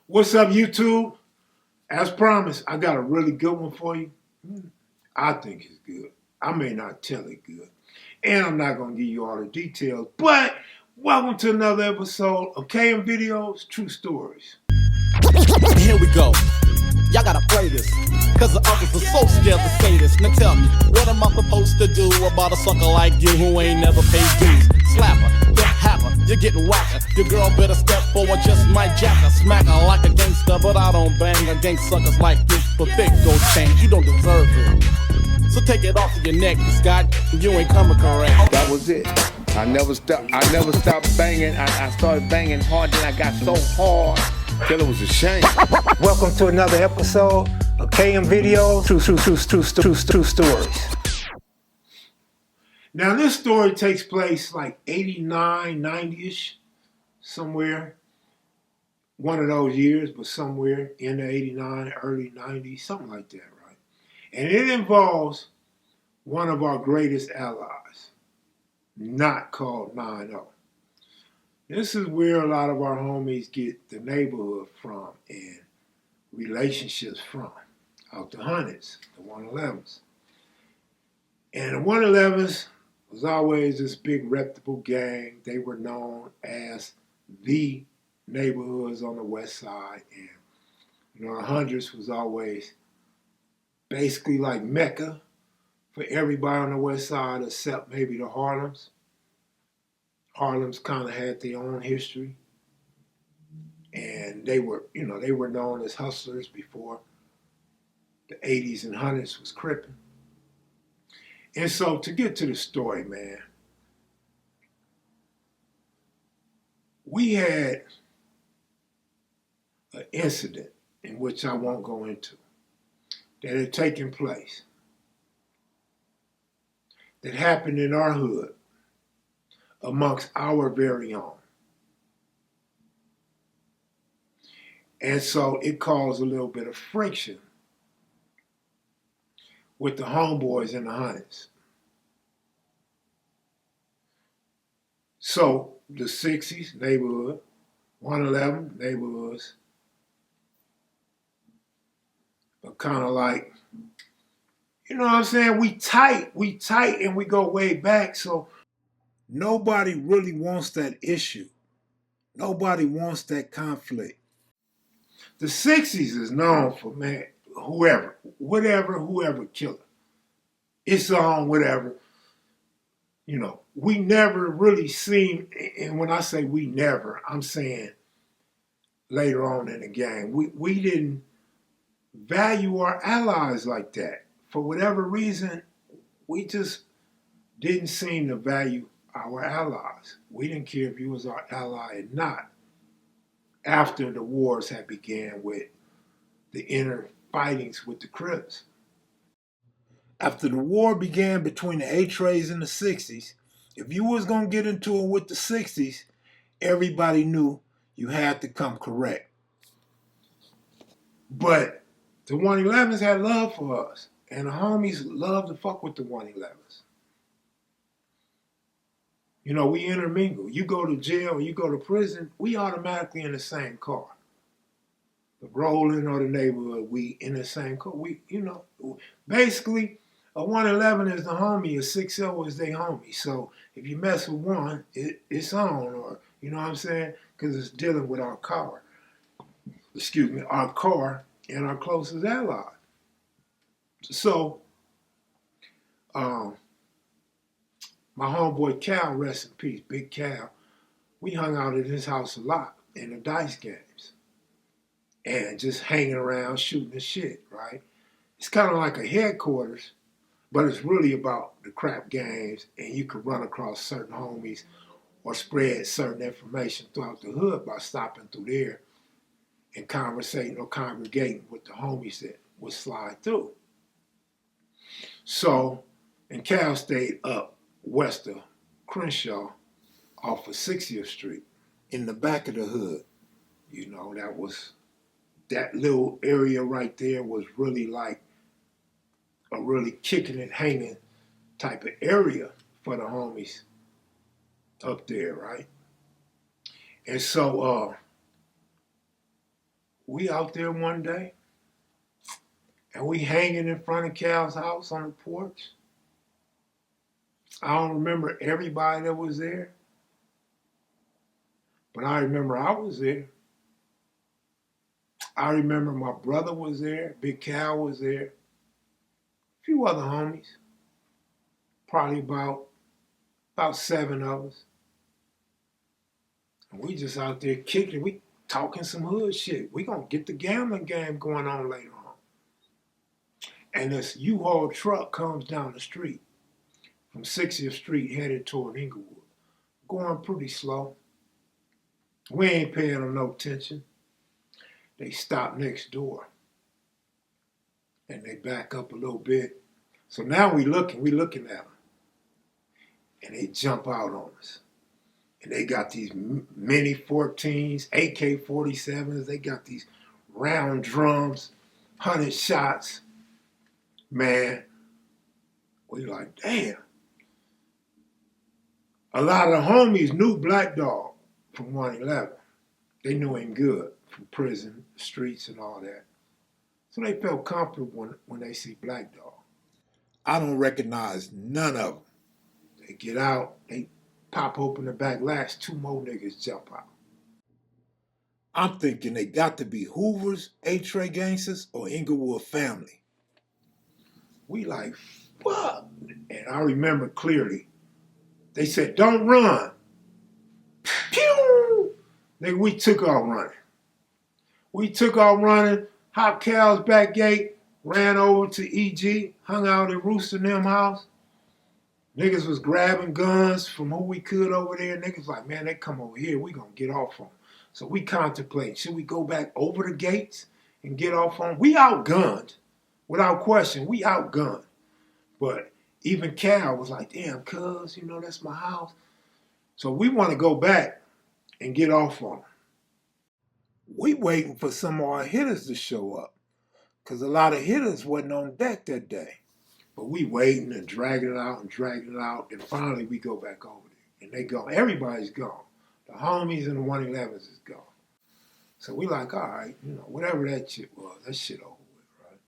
What's up, YouTube? As promised, I got a really good one for you. I think it's good. I may not tell it good. And I'm not going to give you all the details. But welcome to another episode of KM Videos, True Stories. Here we go. Y'all gotta play this, cause the uncles are so scared to say this. Now tell me, what am I supposed to do about a sucker like you who ain't never paid dues? Slapper, death haver, you're getting whacker. Your girl better step forward, just might jack her. Smack her like a gangster, but I don't bang against suckers like you. But big gold chain, you don't deserve it. So take it off of your neck, Scott, you ain't coming correct. That was it. I never stopped banging. I started banging hard, then I got so hard till it was a shame. Welcome to another episode of KM Videos, True Stories. Now this story takes place like 89, 90-ish, somewhere. One of those years, but somewhere in the 89, early 90s, something like that, right? And it involves one of our greatest allies, not called 9-0. This is where a lot of our homies get the neighborhood from and relationships from, out the hundreds, the 111s. And the 111s was always this big reputable gang. They were known as the neighborhoods on the west side. And, the hundreds was always basically like Mecca for everybody on the west side except maybe the Harlems. Harlem's kind of had their own history, and they were known as hustlers before the 80s and 100s was Crip. And so to get to the story, man, we had an incident in which I won't go into that had taken place, that happened in our hood amongst our very own. And so it caused a little bit of friction with the homeboys in the hundreds. So the 60s neighborhood, 111 neighborhoods are kind of like, you know what I'm saying? We tight and we go way back. So nobody really wants that issue. Nobody wants that conflict. The 60s is known for, man, whoever killer. It's on whatever. We never really seen, and when I say we never, I'm saying later on in the game, we didn't value our allies like that. For whatever reason, we just didn't seem to value our allies. We didn't care if you was our ally or not. After the wars had began with the inner fightings with the Crips. After the war began between the A-Trays and the 60s, if you was going to get into it with the 60s, everybody knew you had to come correct. But the 111s had love for us, and the homies loved to fuck with the 111s. We intermingle. You go to jail or you go to prison, we automatically in the same car. The Rollin or the neighborhood, we in the same car. Basically, a 111 is the homie, a 60 is their homie. So if you mess with one, it's on, or, you know what I'm saying? Because it's dealing with our car. Our car and our closest ally. So, my homeboy Cal, rest in peace, Big Cal, we hung out at his house a lot in the dice games and just hanging around shooting the shit, right? It's kind of like a headquarters, but it's really about the crap games, and you could run across certain homies or spread certain information throughout the hood by stopping through there and conversating or congregating with the homies that would slide through. So, and Cal stayed up west of Crenshaw off of 60th Street in the back of the hood. That little area right there was really like a really kicking and hanging type of area for the homies up there, right? And so we out there one day, and we hanging in front of Cal's house on the porch. I don't remember everybody that was there, but I remember I was there. I remember my brother was there, Big Cal was there, a few other homies, probably about 7 of us. And we just out there kicking, we talking some hood shit. We gonna get the gambling game going on later on. And this U-Haul truck comes down the street from 60th Street headed toward Inglewood, going pretty slow. We ain't paying them no attention. They stop next door and they back up a little bit. So now we looking at them, and they jump out on us. And they got these mini 14s, AK-47s, they got these round drums, 100 shots. Man, we like, damn. A lot of the homies knew Black Dog from 111. They knew him good from prison, the streets, and all that. So they felt comfortable when they see Black Dog. I don't recognize none of them. They get out, they pop open the back latch, 2 more niggas jump out. I'm thinking they got to be Hoovers, A-Tray gangsters, or Inglewood family. We like, fuck. And I remember clearly, they said, don't run. Pew! Nigga, we took off running. We took off running, hopped Cal's back gate, ran over to EG, hung out at Rooster and them house. Niggas was grabbing guns from who we could over there. Niggas like, man, they come over here, we gonna get off on them. So we contemplate, should we go back over the gates and get off on them? We outgunned, without question, we outgunned. But even Cal was like, damn, cuz, you know, that's my house. So we want to go back and get off on them. We waiting for some of our hitters to show up, because a lot of hitters wasn't on deck that day. But we waiting and dragging it out, and finally we go back over there. And they gone. Everybody's gone. The homies and the 111s is gone. So we like, all right, you know, whatever that shit was, that shit over with, right?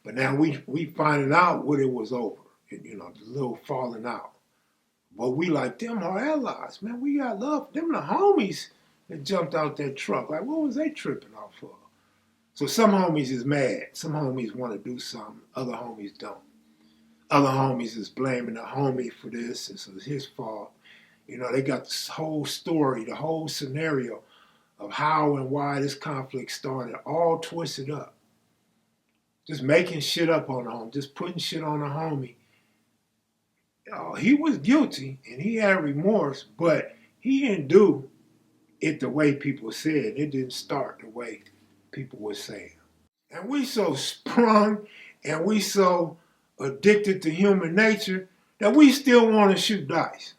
But now we finding out what it was over. And, you know, the little falling out. But we like, them our allies, man. We got love. Them the homies that jumped out that truck. Like, what was they tripping off for? So some homies is mad. Some homies want to do something. Other homies don't. Other homies is blaming the homie for this. It's his fault. You know, they got this whole story, the whole scenario of how and why this conflict started, all twisted up. Just making shit up on the homie, just putting shit on the homie. He was guilty and he had remorse, but he didn't do it the way people said. It didn't start the way people were saying. And we so sprung and we so addicted to human nature that we still want to shoot dice.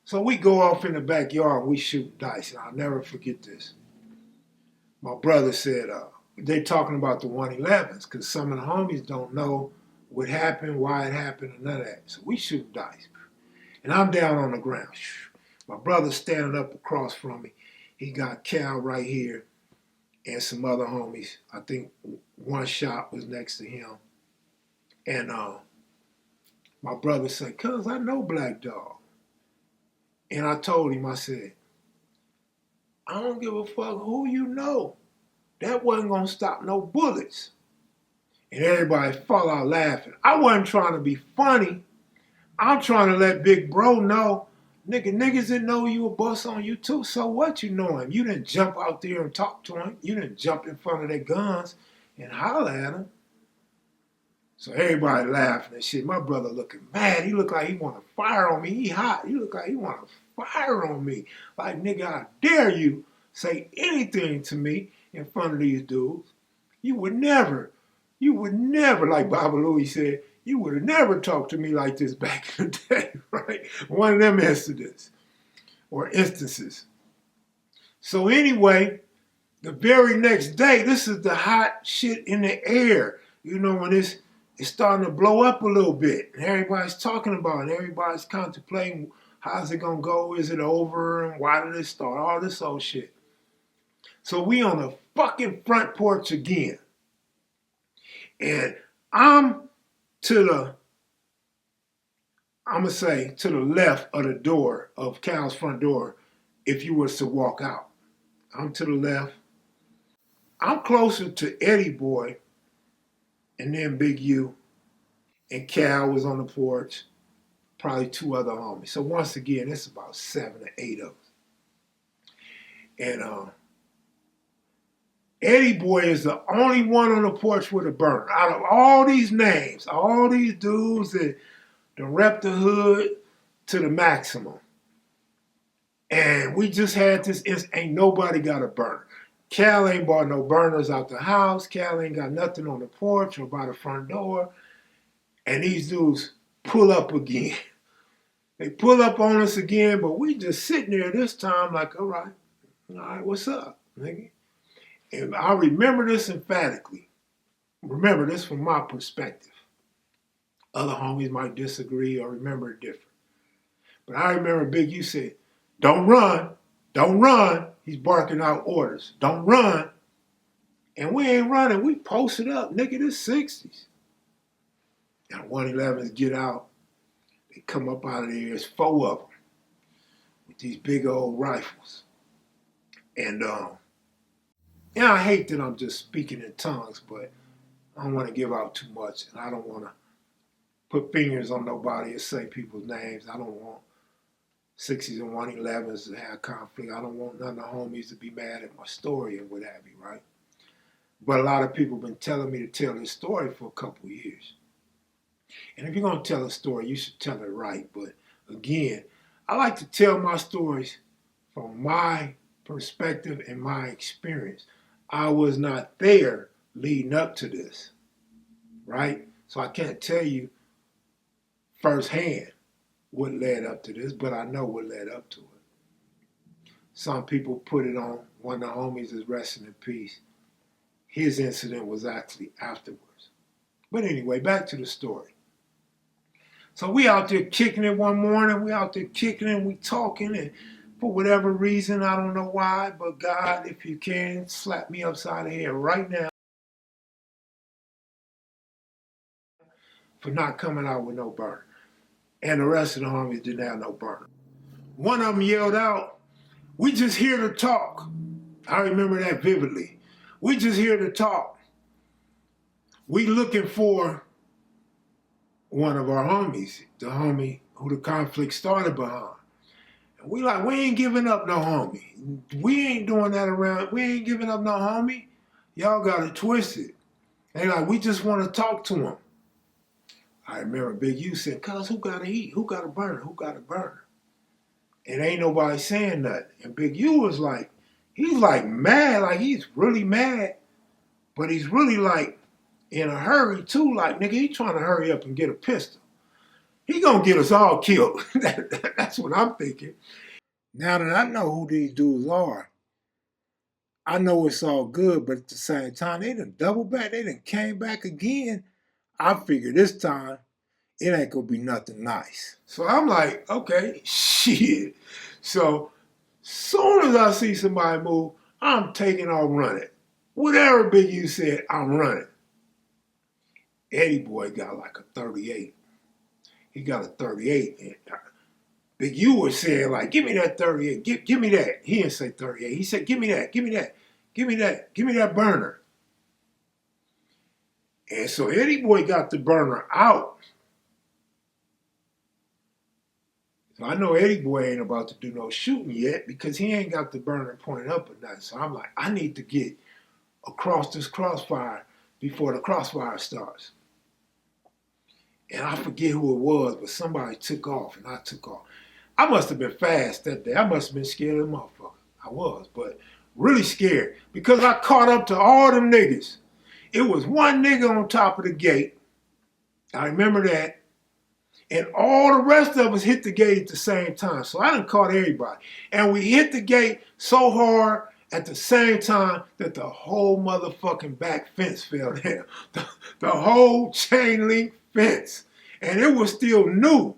So we go off in the backyard and we shoot dice. And I'll never forget this. My brother said, they're talking about the 111s because some of the homies don't know what happened, why it happened, and none of that. So we shoot dice. And I'm down on the ground. My brother's standing up across from me. He got Cal right here and some other homies. I think one shot was next to him. And my brother said, cuz I know Black Dog. And I told him, I said, I don't give a fuck who you know. That wasn't going to stop no bullets. And everybody fall out laughing. I wasn't trying to be funny. I'm trying to let Big Bro know, niggas didn't know you were bust on you too. So what, you know him? You didn't jump out there and talk to him. You didn't jump in front of their guns and holler at him. So everybody laughing and shit. My brother looking mad. He looked like he want to fire on me. He hot. He looked like he want to fire on me. Like, nigga, I dare you say anything to me in front of these dudes. You would never, like Baba Louie said, you would have never talked to me like this back in the day, right? One of them incidents or instances. So anyway, the very next day, this is the hot shit in the air. You know, when it's starting to blow up a little bit. And everybody's talking about it. Everybody's contemplating, how's it going to go? Is it over? And why did it start? All this old shit. So we on the fucking front porch again. And I'm gonna say to the left of the door of Cal's front door if you was to walk out. I'm to the left. I'm closer to Eddie Boy and then Big U, and Cal was on the porch, probably 2 other homies. So once again, it's about 7 or 8 of us. And Eddie Boy is the only one on the porch with a burner. Out of all these names, all these dudes that rep the hood to the maximum. And we just had this, ain't nobody got a burner. Cal ain't bought no burners out the house. Cal ain't got nothing on the porch or by the front door. And these dudes pull up again. They pull up on us again, but we just sitting there this time like, all right, what's up, nigga? And I remember this emphatically. Remember this from my perspective. Other homies might disagree or remember it different. But I remember Big U said, don't run, don't run. He's barking out orders. Don't run. And we ain't running. We posted up, nigga, this 60s. And 111s get out. They come up out of there. There's 4 of them with these big old rifles. And I hate that I'm just speaking in tongues, but I don't want to give out too much. And I don't want to put fingers on nobody or say people's names. I don't want 60s and 111s to have conflict. I don't want none of the homies to be mad at my story and what have you, right? But a lot of people have been telling me to tell this story for a couple of years. And if you're going to tell a story, you should tell it right. But again, I like to tell my stories from my perspective and my experience. I was not there leading up to this, right? So I can't tell you firsthand what led up to this, but I know what led up to it. Some people put it on, one of the homies is resting in peace. His incident was actually afterwards. But anyway, back to the story. So we out there kicking it one morning, we out there kicking it, we talking, and for whatever reason, I don't know why, but God, if you can, slap me upside the head right now for not coming out with no burner. And the rest of the homies didn't have no burner. One of them yelled out, we just here to talk. I remember that vividly. We just here to talk. We looking for one of our homies, the homie who the conflict started behind. And we like, we ain't giving up no homie. We ain't doing that around. We ain't giving up no homie. Y'all got it twisted. They like, we just want to talk to him. I remember Big U said, cuz who got to eat? Who got a burner? Who got a burner? And ain't nobody saying nothing. And Big U was like, he's like mad, like he's really mad, but he's really like in a hurry too. Like, nigga, he trying to hurry up and get a pistol. He gonna get us all killed. That's what I'm thinking. Now that I know who these dudes are, I know it's all good, but at the same time, they done double back. They done came back again. I figure this time, it ain't gonna be nothing nice. So I'm like, okay, shit. So soon as I see somebody move, I'm taking off running. Whatever Big U said, I'm running. Eddie Boy got like a 38. He got a 38. And Big U was saying like, give me that 38. Give me that. He didn't say 38. He said, give me that. Give me that. Give me that. Give me that burner. And so Eddie Boy got the burner out. So I know Eddie Boy ain't about to do no shooting yet because he ain't got the burner pointed up or nothing. So I'm like, I need to get across this crossfire before the crossfire starts. And I forget who it was, but somebody took off and I took off. I must have been fast that day. I must have been scared of the motherfucker. I was, but really scared because I caught up to all them niggas. It was one nigga on top of the gate. I remember that. And all the rest of us hit the gate at the same time. So I done caught everybody. And we hit the gate so hard at the same time that the whole motherfucking back fence fell down. The whole chain link fence. And it was still new.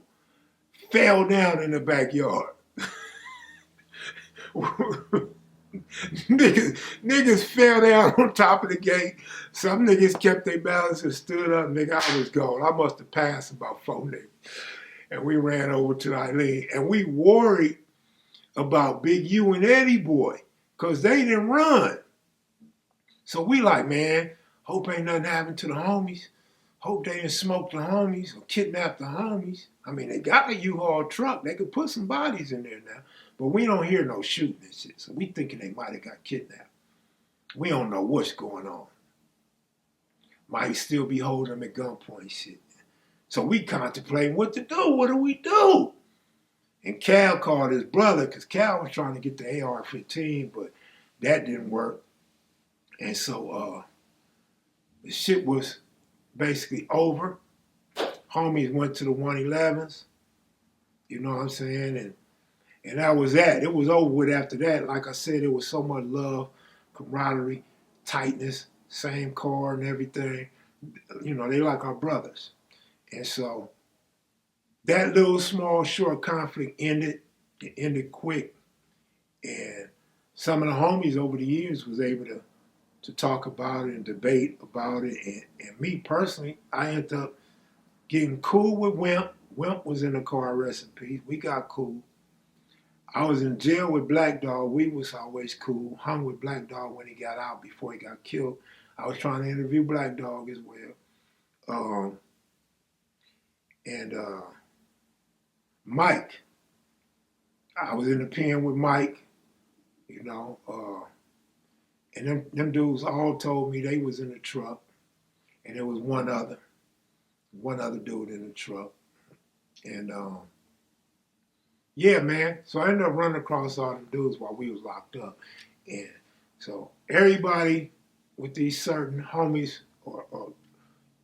Fell down in the backyard. niggas fell down on top of the gate. Some niggas kept their balance and stood up. Nigga, I was gone. I must have passed about 4 niggas. And we ran over to Eileen. And we worried about Big U and Eddie Boy because they didn't run. So we like, man, hope ain't nothing happened to the homies. Hope they didn't smoke the homies or kidnap the homies. I mean, they got a U-Haul truck. They could put some bodies in there now. But we don't hear no shooting and shit. So we thinking they might have got kidnapped. We don't know what's going on. Might still be holding them at gunpoint shit. So we contemplating what to do. What do we do? And Cal called his brother because Cal was trying to get the AR-15, but that didn't work. And so the shit was basically over. Homies went to the 111s. You know what I'm saying? And that was that. It was over with after that. Like I said, it was so much love, camaraderie, tightness, same car and everything. You know, they like our brothers. And so that little small short conflict ended. It ended quick. And some of the homies over the years was able to talk about it and debate about it. And me personally, I ended up getting cool with Wimp. Wimp was in the car, rest in peace. We got cool. I was in jail with Black Dog. We was always cool. Hung with Black Dog when he got out before he got killed. I was trying to interview Black Dog as well. Mike. I was in the pen with Mike, you know. And them dudes all told me they was in the truck. And there was one other dude in the truck. And yeah, man. So I ended up running across all them dudes while we was locked up. And so everybody with these certain homies or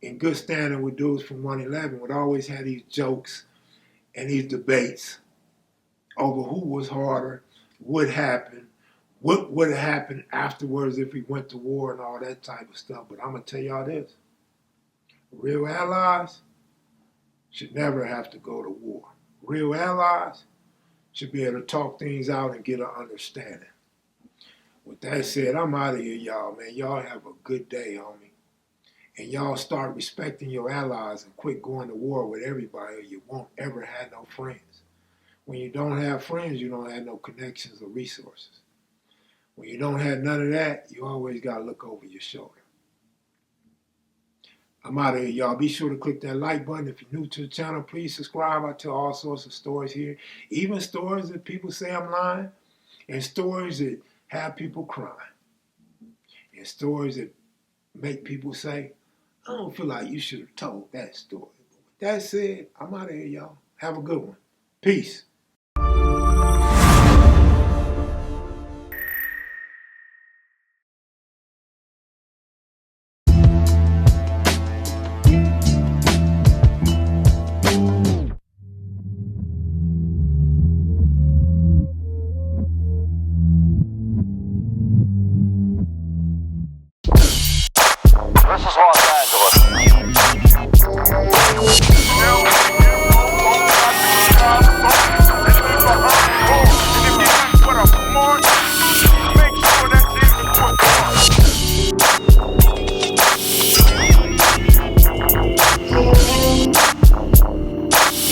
in good standing with dudes from 111 would always have these jokes and these debates over who was harder, what happened, what would have happened afterwards if we went to war and all that type of stuff. But I'm going to tell y'all this. Real allies should never have to go to war. Real allies should be able to talk things out and get an understanding. With that said, I'm out of here, y'all, man. Y'all have a good day, homie. And y'all start respecting your allies and quit going to war with everybody or you won't ever have no friends. When you don't have friends, you don't have no connections or resources. When you don't have none of that, you always got to look over your shoulder. I'm out of here, y'all. Be sure to click that like button. If you're new to the channel, please subscribe. I tell all sorts of stories here, even stories that people say I'm lying, and stories that have people crying, and stories that make people say, I don't feel like you should have told that story. But with that said, I'm out of here, y'all. Have a good one. Peace.